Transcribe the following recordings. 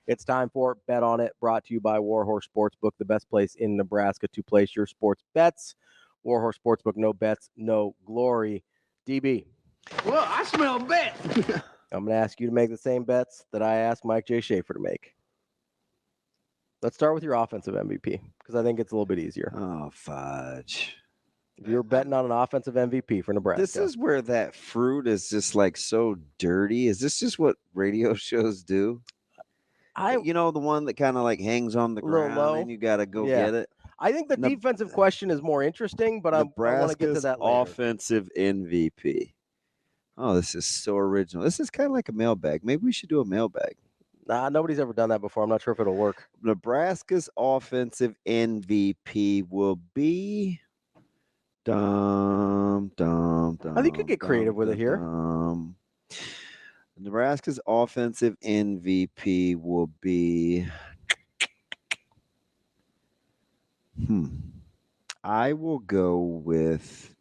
It's time for Bet On It, brought to you by Warhorse Sportsbook, the best place in Nebraska to place your sports bets. Warhorse Sportsbook, no bets, no glory. DB. Well, I smell bet. I'm going to ask you to make the same bets that I asked Mike J. Schaefer to make. Let's start with your offensive MVP, because I think it's a little bit easier. Oh, fudge. If you're betting on an offensive MVP for Nebraska. This is where that fruit is just like so dirty. Is this just what radio shows do? You know, the one that kind of like hangs on the ground low. and you got to go get it? I think the defensive question is more interesting, but I want to get to that later. Offensive MVP. Oh, this is so original. This is kind of like a mailbag. Maybe we should do a mailbag. Nah, nobody's ever done that before. I'm not sure if it'll work. Nebraska's offensive MVP will be... I think you get creative with it here. Nebraska's offensive MVP will be... I will go with...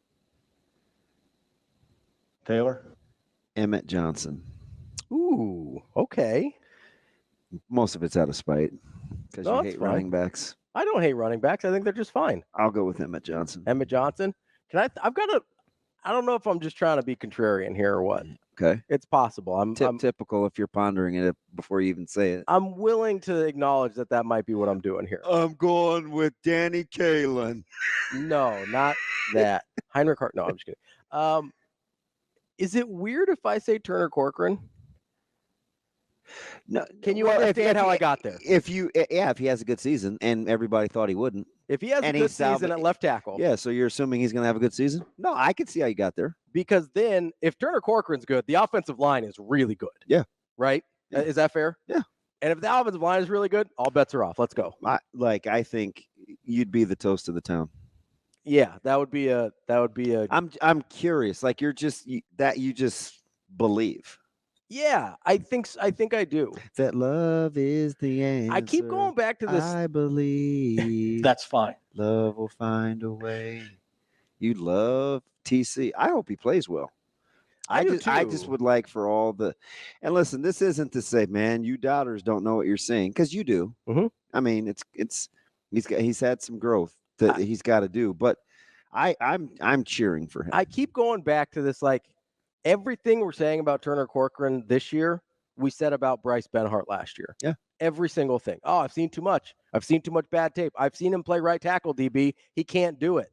Taylor? Emmett Johnson. Ooh, okay. Most of it's out of spite because you hate running backs. I don't hate running backs. I think they're just fine. I'll go with Emmett Johnson. Emmett Johnson? I don't know if I'm just trying to be contrarian here or what. Okay. It's possible. I'm typical if you're pondering it before you even say it. I'm willing to acknowledge that might be what I'm doing here. I'm going with Danny Kalen. No, not that. Heinrich Hart. No, I'm just kidding. Is it weird if I say Turner Corcoran? No. Can you understand how I got there? If he has a good season, and everybody thought he wouldn't. If he has a good season at left tackle. Yeah, so you're assuming he's going to have a good season? No, I can see how you got there. Because then, if Turner Corcoran's good, the offensive line is really good. Yeah. Right? Yeah. Is that fair? Yeah. And if the offensive line is really good, all bets are off. Let's go. I think you'd be the toast of the town. Yeah, that would be a. I'm curious. Like you just believe. Yeah, I think I do. That love is the answer. I keep going back to this. I believe. That's fine. Love will find a way. You love TC. I hope he plays well. I just would like for all the, and listen, this isn't to say, man, you doubters don't know what you're saying, because you do. Mm-hmm. I mean, he's had some growth that he's got to do, but I'm cheering for him. I keep going back to this, like everything we're saying about Turner Corcoran this year, we said about Bryce Benhart last year. Yeah. Every single thing. Oh, I've seen too much. I've seen too much bad tape. I've seen him play right tackle, DB. He can't do it.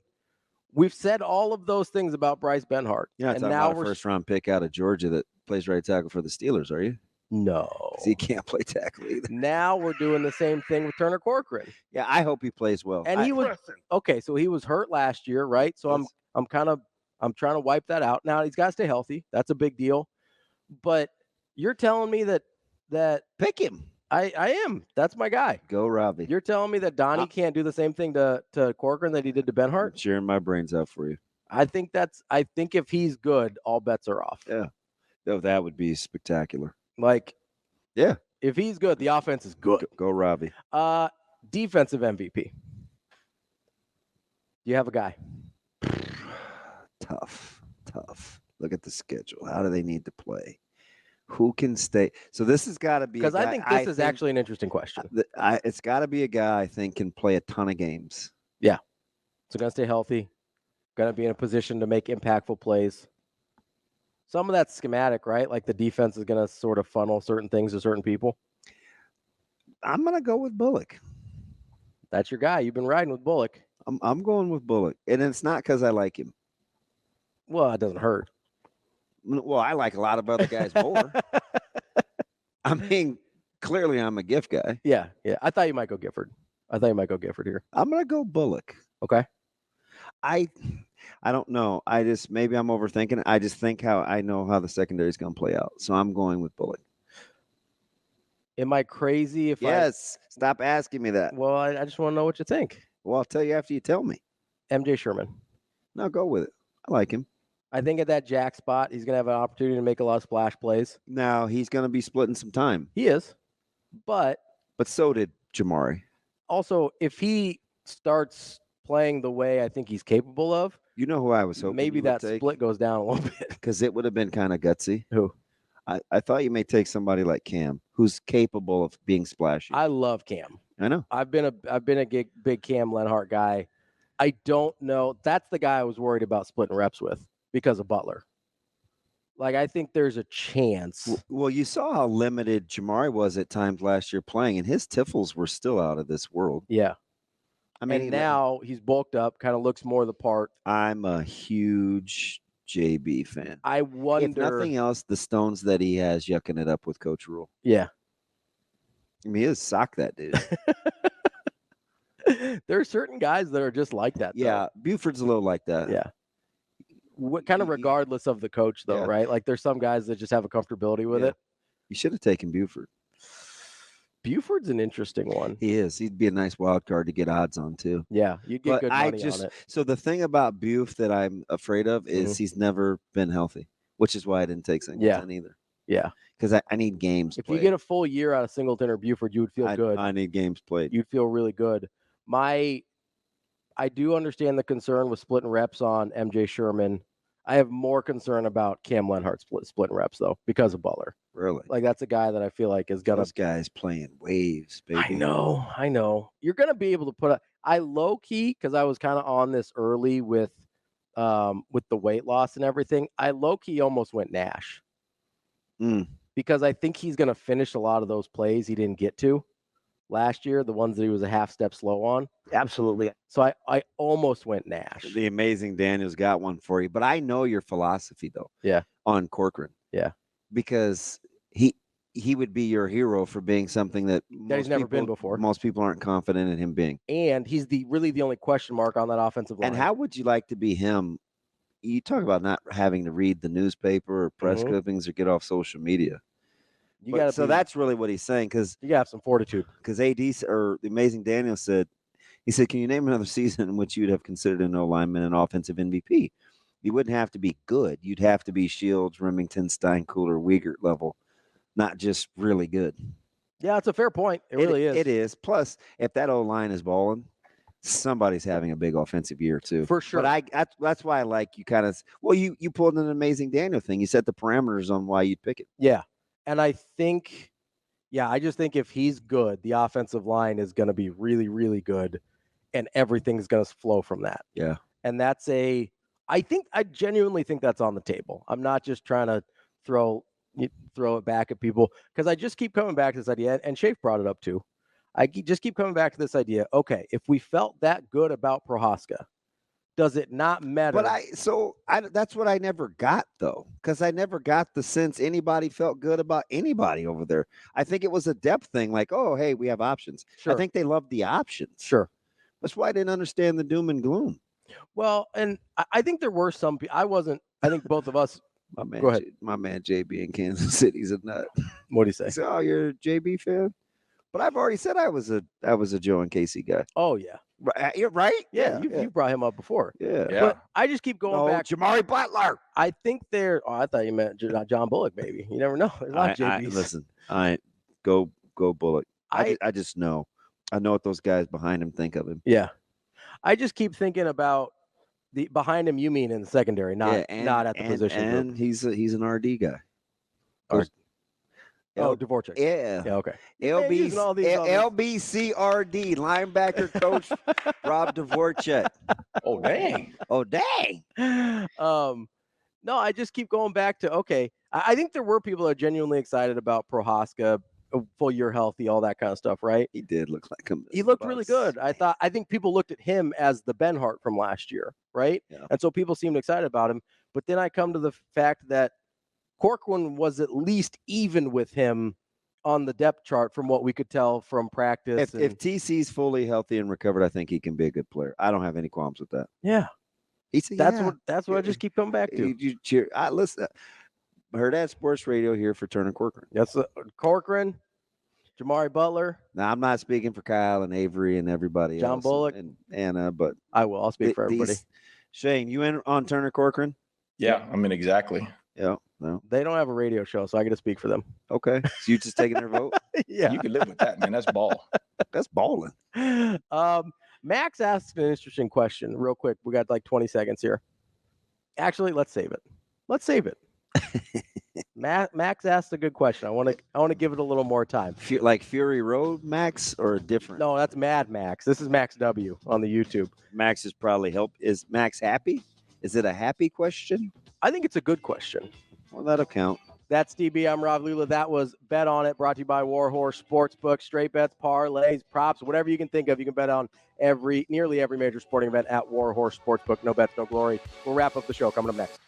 We've said all of those things about Bryce Benhart. You're not talking about a first-round pick out of Georgia that plays right tackle for the Steelers, are you? No. He can't play tackle either. Now we're doing the same thing with Turner Corcoran. Yeah, I hope he plays well. And he was okay. So he was hurt last year, right? So yes. I'm trying to wipe that out. Now he's got to stay healthy. That's a big deal. But you're telling me that pick him. I am. That's my guy. Go Ravi. You're telling me that Donnie can't do the same thing to Corcoran that he did to Benhart? I'm cheering my brains out for you. I think if he's good, all bets are off. Yeah. No, that would be spectacular. Like, yeah. If he's good, the offense is good. Go Ravi. Defensive MVP. You have a guy. Tough. Look at the schedule. How do they need to play? Who can stay? So this has got to be, because I think this is actually an interesting question. It's got to be a guy I think can play a ton of games. Yeah. So going to stay healthy, going to be in a position to make impactful plays. Some of that's schematic, right? Like the defense is going to sort of funnel certain things to certain people. I'm going to go with Bullock. That's your guy. You've been riding with Bullock. I'm going with Bullock, and it's not because I like him. Well, it doesn't hurt. Well, I like a lot of other guys more. I mean, clearly I'm a gift guy. Yeah. I thought you might go Gifford. Here. I'm going to go Bullock. Okay. I don't know. Maybe I'm overthinking it. I just think I know how the secondary is going to play out. So I'm going with Bullock. Am I crazy if Yes. Stop asking me that. Well, I just want to know what you think. Well, I'll tell you after you tell me. MJ Sherman. No, go with it. I like him. I think at that jack spot, he's going to have an opportunity to make a lot of splash plays. Now, he's going to be splitting some time. He is. But so did Jamari. Also, if he starts playing the way I think he's capable of, you know who I was hoping maybe that split goes down a little bit. Because it would have been kind of gutsy. Who? I thought you may take somebody like Cam, who's capable of being splashy. I love Cam. I know. I've been a big Cam Lenhart guy. I don't know. That's the guy I was worried about splitting reps with because of Butler. Like, I think there's a chance. Well, you saw how limited Jamari was at times last year playing, and his tiffles were still out of this world. Yeah. I mean, and now he's bulked up, kind of looks more the part. I'm a huge JB fan. I wonder. If nothing else, the stones that he has yucking it up with Coach Rule. Yeah. I mean, he'll sock that dude. There are certain guys that are just like that. Yeah, Buford's a little like that. Yeah. Kind of regardless of the coach, though, Yeah. right? Like, there's some guys that just have a comfortability with it. You should have taken Buford. Buford's an interesting one. He is. He'd be a nice wild card to get odds on, too. Yeah, you'd get good money on it. So the thing about Buf that I'm afraid of is he's never been healthy, which is why I didn't take Singleton either. Yeah. Because I need games If played. you get a full year out of Singleton or Buford, you would feel good. I need games played. You'd feel really good. I do understand the concern with splitting reps on MJ Sherman. I have more concern about Cam Lenhart splitting reps, though, because of Butler. Really? Like, that's a guy that I feel like is going to... Those guys playing waves, baby. I know. You're going to be able to put a... I low-key, because I was kind of on this early with the weight loss and everything, I low-key almost went Nash. Because I think he's going to finish a lot of those plays he didn't get to last year, the ones that he was a half step slow on. Absolutely. So I almost went Nash. The amazing Daniel's got one for you, but I know your philosophy though. Yeah. On Corcoran. Yeah. Because he would be your hero for being something that he's never been before. Most people aren't confident in him being. And he's really the only question mark on that offensive line. And how would you like to be him? You talk about not having to read the newspaper or press clippings or get off social media. That's really what he's saying, because you got to have some fortitude. Because AD or the amazing Daniel said, can you name another season in which you'd have considered an O-lineman an offensive MVP? You wouldn't have to be good. You'd have to be Shields, Remington, Steinkuhler, Wiegert level, not just really good. Yeah, it's a fair point. It really is. It is. Plus, if that O-line is balling, somebody's having a big offensive year too. For sure. But that's why I like you kind of. Well, you pulled an amazing Daniel thing. You set the parameters on why you'd pick it. Yeah. And I think, I just think if he's good, the offensive line is going to be really, really good, and everything's going to flow from that. Yeah. And I genuinely think that's on the table. I'm not just trying to throw it back at people, because I just keep coming back to this idea, and Shafe brought it up too. I just keep coming back to this idea. Okay, if we felt that good about Prohaska, does it not matter? But that's what I never got, though, because I never got the sense anybody felt good about anybody over there. I think it was a depth thing, like, oh, hey, we have options. Sure. I think they loved the options. Sure. That's why I didn't understand the doom and gloom. Well, and I think there were some people. I think both of us. Go ahead. My man JB in Kansas City's a nut. What do you say? He said, oh, you're a JB fan? But I've already said I was a Joe and Casey guy. Oh, yeah. You're right? Yeah, you brought him up before. Yeah. But I just keep going back. Jamari Butler. I think I thought you meant John Bullock, maybe. You never know. There's a lot of JBs. Listen, go Bullock. I just know. I know what those guys behind him think of him. Yeah. I just keep thinking about the behind him, you mean in the secondary, not at the position and group. He's an RD guy. Dvorak. Yeah. Yeah, okay. LBCRD, linebacker coach Rob Dvorak. Oh, dang. No, I just keep going back to, okay, I think there were people that are genuinely excited about Prohaska, full year healthy, all that kind of stuff, right? He did look like him. He looked really good. I think people looked at him as the Benhart from last year, right? Yeah. And so people seemed excited about him. But then I come to the fact that Corcoran was at least even with him on the depth chart from what we could tell from practice. If TC's fully healthy and recovered, I think he can be a good player. I don't have any qualms with that. Yeah. That's what I just keep coming back to. You cheer. Listen, Hurrdat Sports Radio here for Turner Corcoran. That's Corcoran, Jamari Butler. Now, I'm not speaking for Kyle and Avery and everybody John else. Bullock. And Anna, but I will. I'll speak for everybody. Shane, you in on Turner Corcoran? Yeah, I'm in exactly. Yeah. No. They don't have a radio show, so I get to speak for them. Okay. So you just taking their vote? Yeah. You can live with that, man. That's ball. That's balling. Max asked an interesting question real quick. We got like 20 seconds here. Actually, let's save it. Max asked a good question. I want to give it a little more time. Like Fury Road Max or different? No, that's Mad Max. This is Max W on the YouTube. Max is probably Is Max happy? Is it a happy question? I think it's a good question. Well, that'll count. That's DB. I'm Rob Lula. That was Bet On It, brought to you by Warhorse Sportsbook. Straight bets, parlays, props, whatever you can think of. You can bet on nearly every major sporting event at Warhorse Sportsbook. No bets, no glory. We'll wrap up the show coming up next.